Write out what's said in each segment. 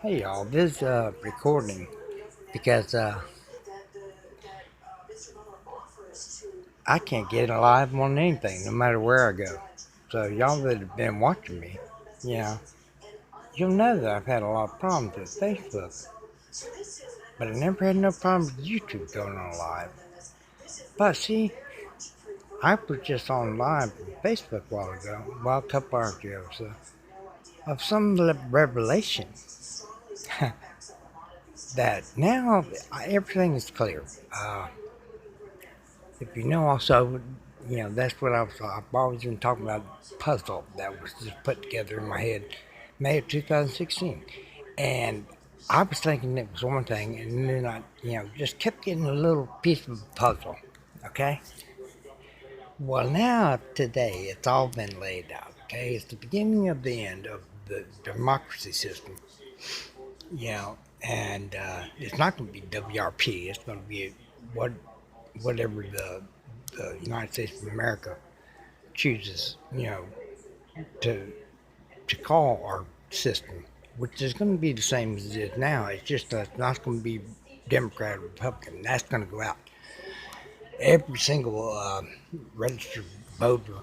Hey y'all, this is recording because I can't get alive on anything no matter where I go. So y'all that have been watching me, you know, you'll know that I've had a lot of problems with Facebook. But I never had no problem with YouTube going on live. But see, I was just on live on Facebook a while ago, well a couple hours ago, so of some revelation that now everything is clear. If you know also, that's what I've always been talking about, puzzle that was just put together in my head, May of 2016. And I was thinking it was one thing, and then I, just kept getting a little piece of the puzzle, okay? Well, now, today, it's all been laid out, okay? It's the beginning of the end of the democracy system, and it's not going to be WRP, it's going to be what whatever the United States of America chooses, to call our system, which is going to be the same as it is now. It's just that it's not going to be Democrat or Republican. That's going to go out. Every single registered voter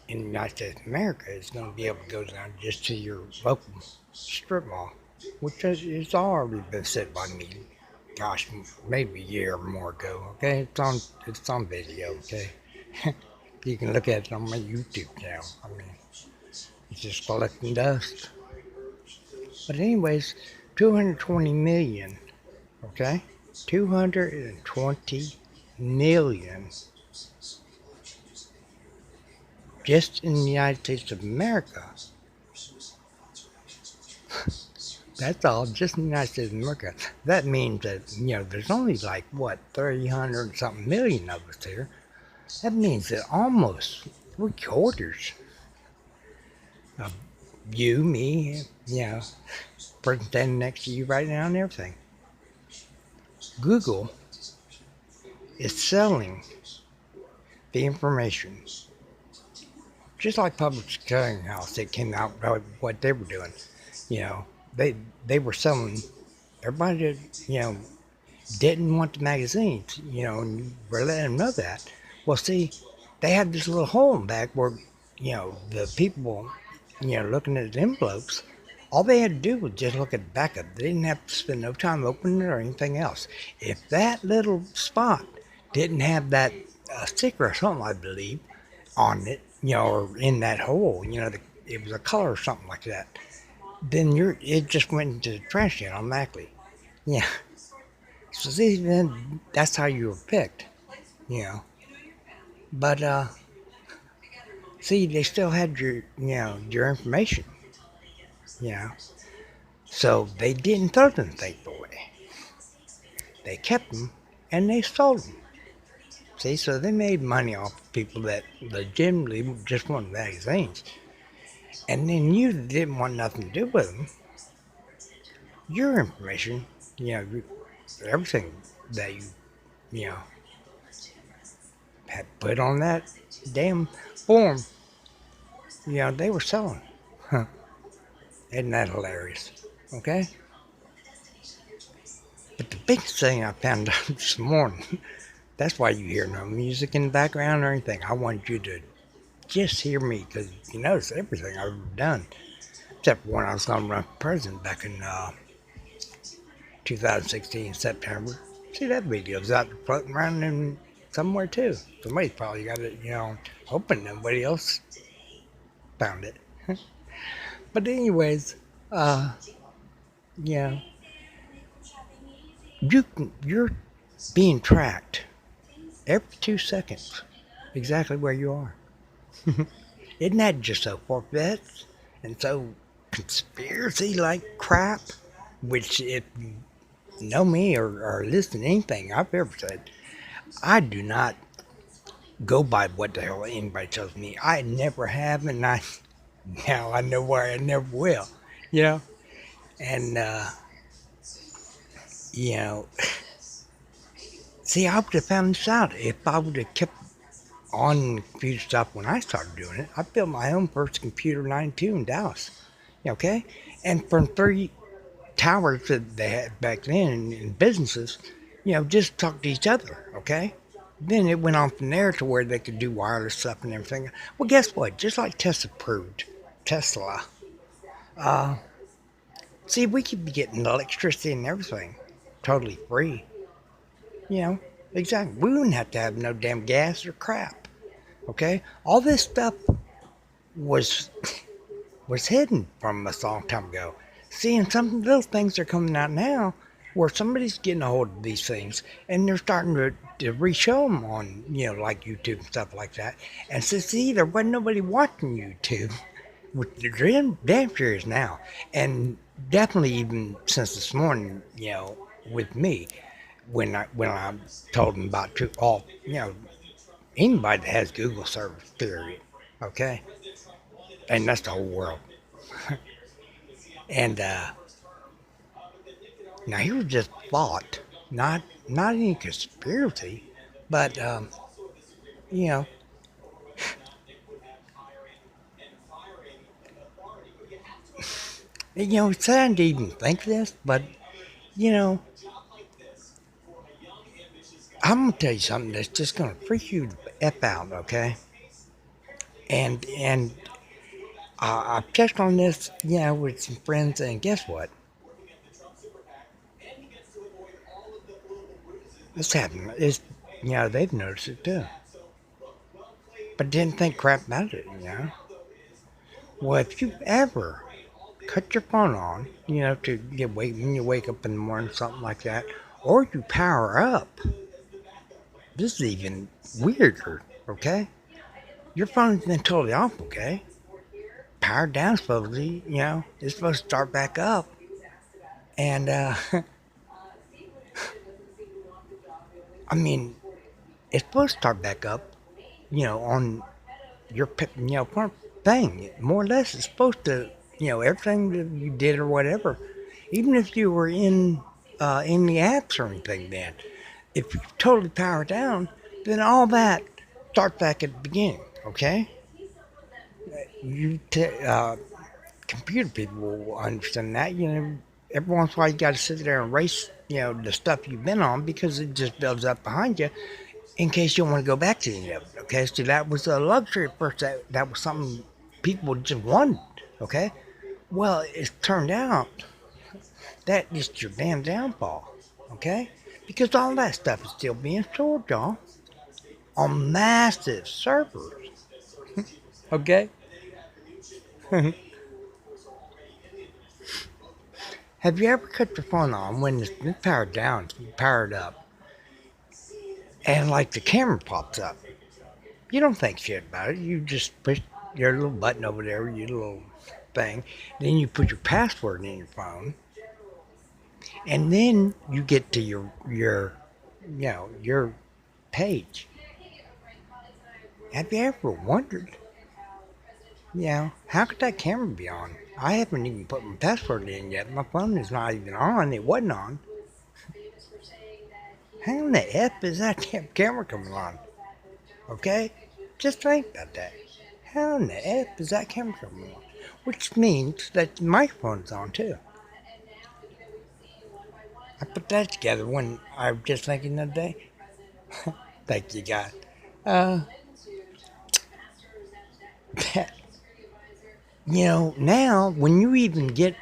in the United States of America is going to be able to go down just to your local strip mall, which is it's already been said by me. Gosh, maybe a year or more ago. Okay, it's on video. Okay, you can look at it on my YouTube channel. I mean, it's just collecting dust. But anyways, 220 million. Okay, 220 million just in the United States of America. That's all, just in the United States of America. That means that, there's only like, what, 300 something million of us here. That means that almost 3/4 of you, me, person standing next to you right now and everything. Google is selling the information. Just like Public Clearinghouse, it came out about what they were doing. You know, they were selling, everybody that, didn't want the magazines, and we're letting them know that. Well, see, they had this little hole in the back where, the people, looking at the envelopes, all they had to do was just look at the back of it. They didn't have to spend no time opening it or anything else. If that little spot didn't have that sticker or something, I believe, on it, or in that hole, it was a color or something like that, then it just went into the trash can automatically. Yeah. So see, then that's how you were picked, you know. But see, they still had your information, you know. So they didn't throw them things away. They kept them and they sold them. See, so they made money off of people that legitimately just wanted magazines. And then you didn't want nothing to do with them. Your information, everything that you know, had put on that damn form, they were selling. Huh. Isn't that hilarious? Okay? But the biggest thing I found out this morning, that's why you hear no music in the background or anything. I want you to just hear me because you notice everything I've ever done, except for when I was going to run for president back in 2016 September. See, that video's out there floating around in somewhere too. Somebody's probably got it, hoping nobody else found it. But anyways, yeah, you're being tracked every 2 seconds, exactly where you are. Isn't that just so far-fetched and so conspiracy-like crap? Which, if you know me or listen to anything I've ever said, I do not go by what the hell anybody tells me. I never have, and now I know why I never will. You know, and you know, see, I would have found this out if I would have kept on computer stuff when I started doing it. I built my own first computer in '92 in Dallas. Okay? And from three towers that they had back then in businesses, just talk to each other, okay? Then it went on from there to where they could do wireless stuff and everything. Well, guess what? Just like Tesla, uh, see, we could be getting electricity and everything totally free, you know? Exactly. We wouldn't have to have no damn gas or crap, okay? All this stuff was was hidden from us a long time ago. Seeing some of those things are coming out now where somebody's getting a hold of these things and they're starting to re-show them on, like YouTube and stuff like that. And see, there wasn't nobody watching YouTube, which the damn sure is now. And definitely even since this morning, with me, when I told them about all, anybody that has Google service, period, okay? And that's the whole world. And now he was just thought, not any conspiracy, but you know, it's sad to even think this, but you know, I'm gonna tell you something that's just gonna freak you the f out, okay? And I've checked on this, with some friends, and guess what? It's happening. They've noticed it too, but didn't think crap about it. Well, if you ever cut your phone on, to when you wake up in the morning, something like that, or you power up. This is even weirder, okay? Your phone's been totally off, okay? Powered down, supposedly, it's supposed to start back up. And, I mean, it's supposed to start back up, on your, front thing. More or less, it's supposed to, everything that you did or whatever, even if you were in the apps or anything, then if you totally power down, then all that starts back at the beginning. Okay, computer people will understand that. Every once in a while you got to sit there and erase, the stuff you've been on because it just builds up behind you in case you want to go back to any of it. Okay, so that was a luxury at first. That was something people just wanted. Okay, well, it turned out that is your damn downfall. Okay, because all that stuff is still being stored, y'all, on massive servers. Okay. Have you ever cut your phone on when it's been powered down, powered up, and like the camera pops up? You don't think shit about it. You just push your little button over there, your little thing. Then you put your password in your phone, and then you get to your page. Have you ever wondered, how could that camera be on? I haven't even put my password in yet. My phone is not even on. It wasn't on. How in the F is that damn camera coming on? Okay? Just think about that. How in the F is that camera coming on? Which means that the microphone's on too. I put that together when I was just thinking the other day. Thank you, God. Uh, now when you even get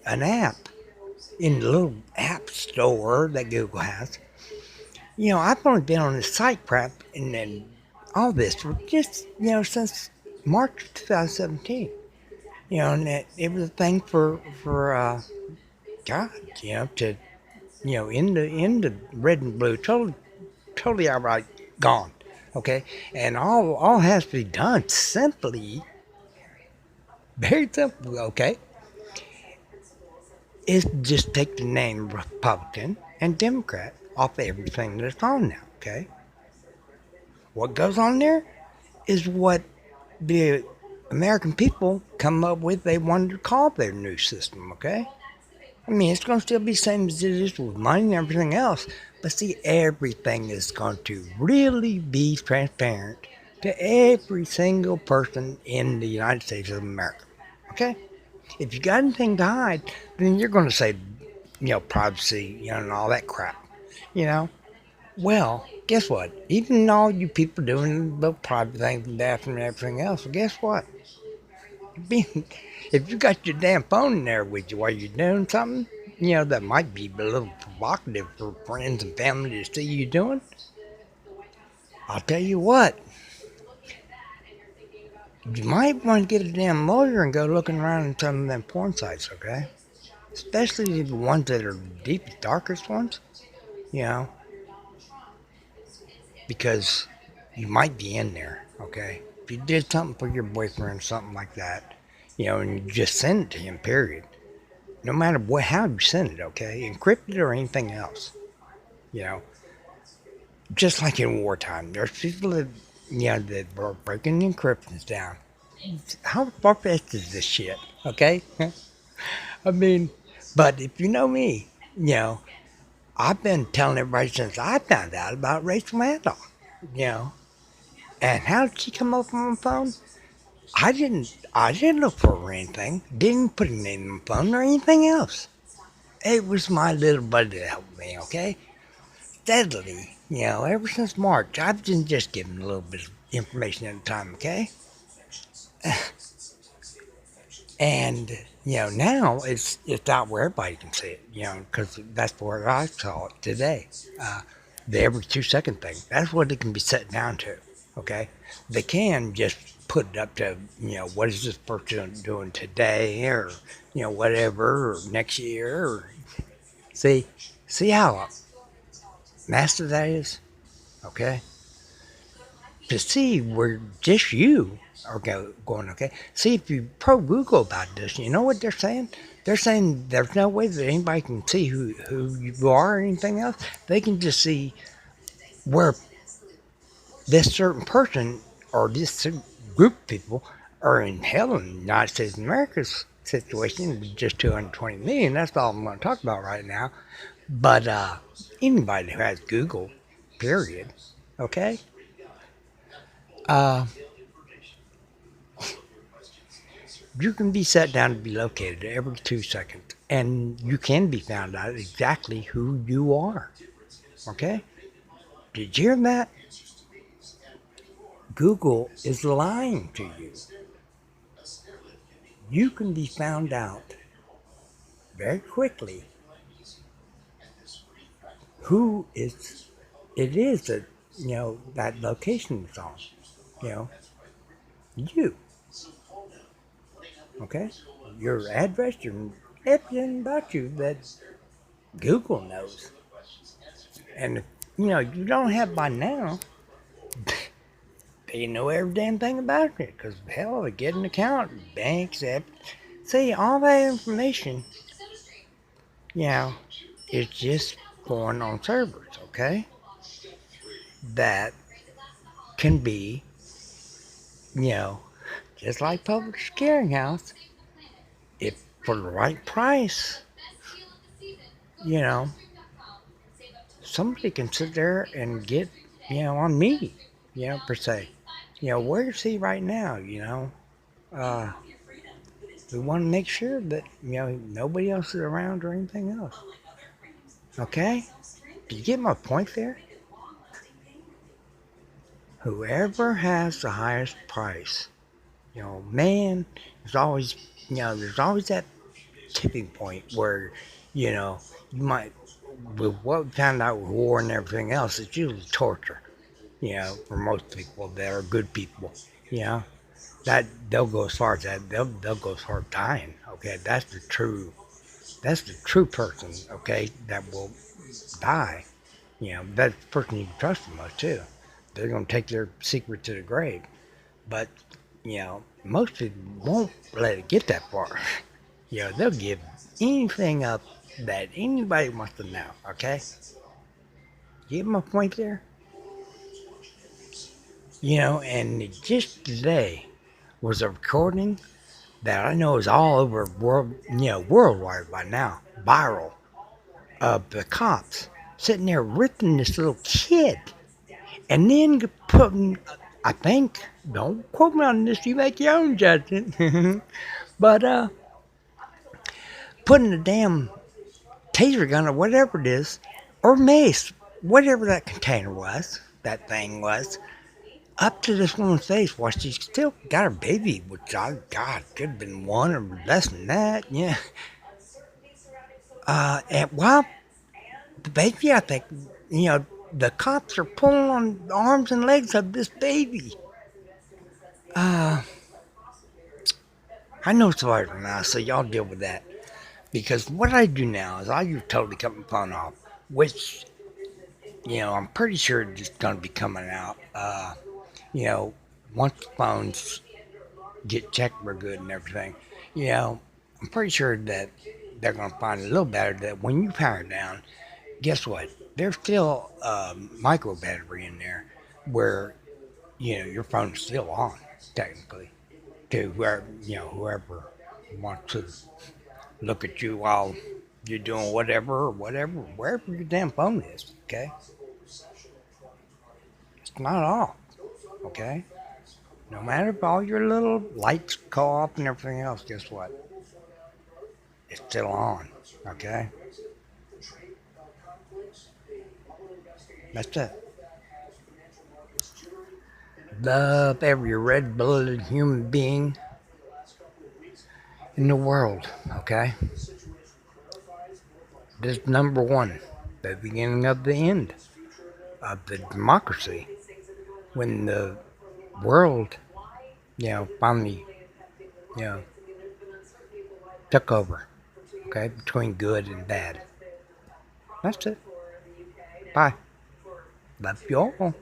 an app in the little app store that Google has, I've only been on this site crap and then all this for just, since March 2017. And it was a thing for God, to, in the red and blue, totally outright gone. Okay, and all has to be done simply, very simple. Okay, is just take the name Republican and Democrat off everything that's on now. Okay, what goes on there is what the American people come up with. They wanted to call their new system. Okay, I mean it's going to still be the same as it is with money and everything else, but see, everything is going to really be transparent to every single person in the United States of America. Okay, If you got anything to hide, then you're going to say, privacy, and all that crap, you know. Well, guess what? Even all you people doing the private things and that and everything else, well, guess what? Being, if you got your damn phone in there with you while you're doing something, that might be a little provocative for friends and family to see you doing, I'll tell you what, you might want to get a damn lawyer and go looking around in some of them porn sites, okay? Especially the ones that are the deepest, darkest ones, you know, because you might be in there, okay? If you did something for your boyfriend, something like that, and you just send it to him, period. No matter how you send it, okay? Encrypted or anything else, you know? Just like in wartime, there's people that, that were breaking encryptions down. How far-fetched is this shit, okay? I mean, but if you know me, I've been telling everybody since I found out about Rachel Maddow, you know. And how did she come up on my phone? I didn't look for her or anything. Didn't put a name on the phone or anything else. It was my little buddy that helped me, okay? Steadily, ever since March, I've been just giving a little bit of information at a time, okay? And, now it's out where everybody can see it, because that's where I saw it today. The every 2 second thing. That's what it can be set down to, okay? They can just put it up to, what is this person doing today or, whatever, or next year. Or, see how massive that is, okay? To see where just you are going, okay? See, if you pro Google about this, you know what they're saying? They're saying there's no way that anybody can see who you are or anything else. They can just see where this certain person or this group of people are in hell in the United States of America's situation with just 220 million. That's all I'm going to talk about right now. But anybody who has Google, period, okay? You can be set down to be located every 2 seconds, and you can be found out exactly who you are. Okay? Did you hear that? Google is lying to you. You can be found out very quickly who it is that that location is on. You know, you. Okay? Your address, everything about you that Google knows. And if, you don't have by now, they know every damn thing about it. Because, hell, they get an account, banks, see, all that information, is just going on servers, okay? That can be, just like Public Clearinghouse, if for the right price, somebody can sit there and get, on me, per se. Where's he right now, we want to make sure that, nobody else is around or anything else. Okay? Do you get my point there? Whoever has the highest price, man, there's always that tipping point where, you might, with what we found out with war and everything else, it's usually torture, for most people that are good people, that they'll go as far as that, they'll go as far as dying, okay? That's the true person, okay, that will die. That's the person you can trust the most too. They're going to take their secret to the grave. But, most people won't let it get that far. They'll give anything up that anybody wants to know, okay? You get my point there? And just today was a recording that I know is all over worldwide by now, viral, of the cops sitting there ripping this little kid. And then putting, I think, don't quote me on this, you make your own judgment, but putting the damn taser gun or whatever it is, or mace, whatever that container was, that thing was, up to this woman's face while she still got her baby, which God, could have been one or less than that, yeah. And while the baby, I think, the cops are pulling on the arms and legs of this baby. I know it's later now, so y'all deal with that. Because what I do now is I use totally cut my phone off, which, I'm pretty sure it's going to be coming out. Once the phones get checked real good and everything, I'm pretty sure that they're going to find a little better that when you power it down, guess what? There's still a micro battery in there where, your phone's still on, technically, to whoever wants to look at you while you're doing whatever, wherever your damn phone is, okay? It's not off, okay? No matter if all your little lights go off and everything else, guess what? It's still on, okay? That's it. Love every red-blooded human being in the world, okay? This is number one, the beginning of the end of the democracy. When the world, finally, you know, took over, okay, between good and bad. That's it. Bye. Love you all.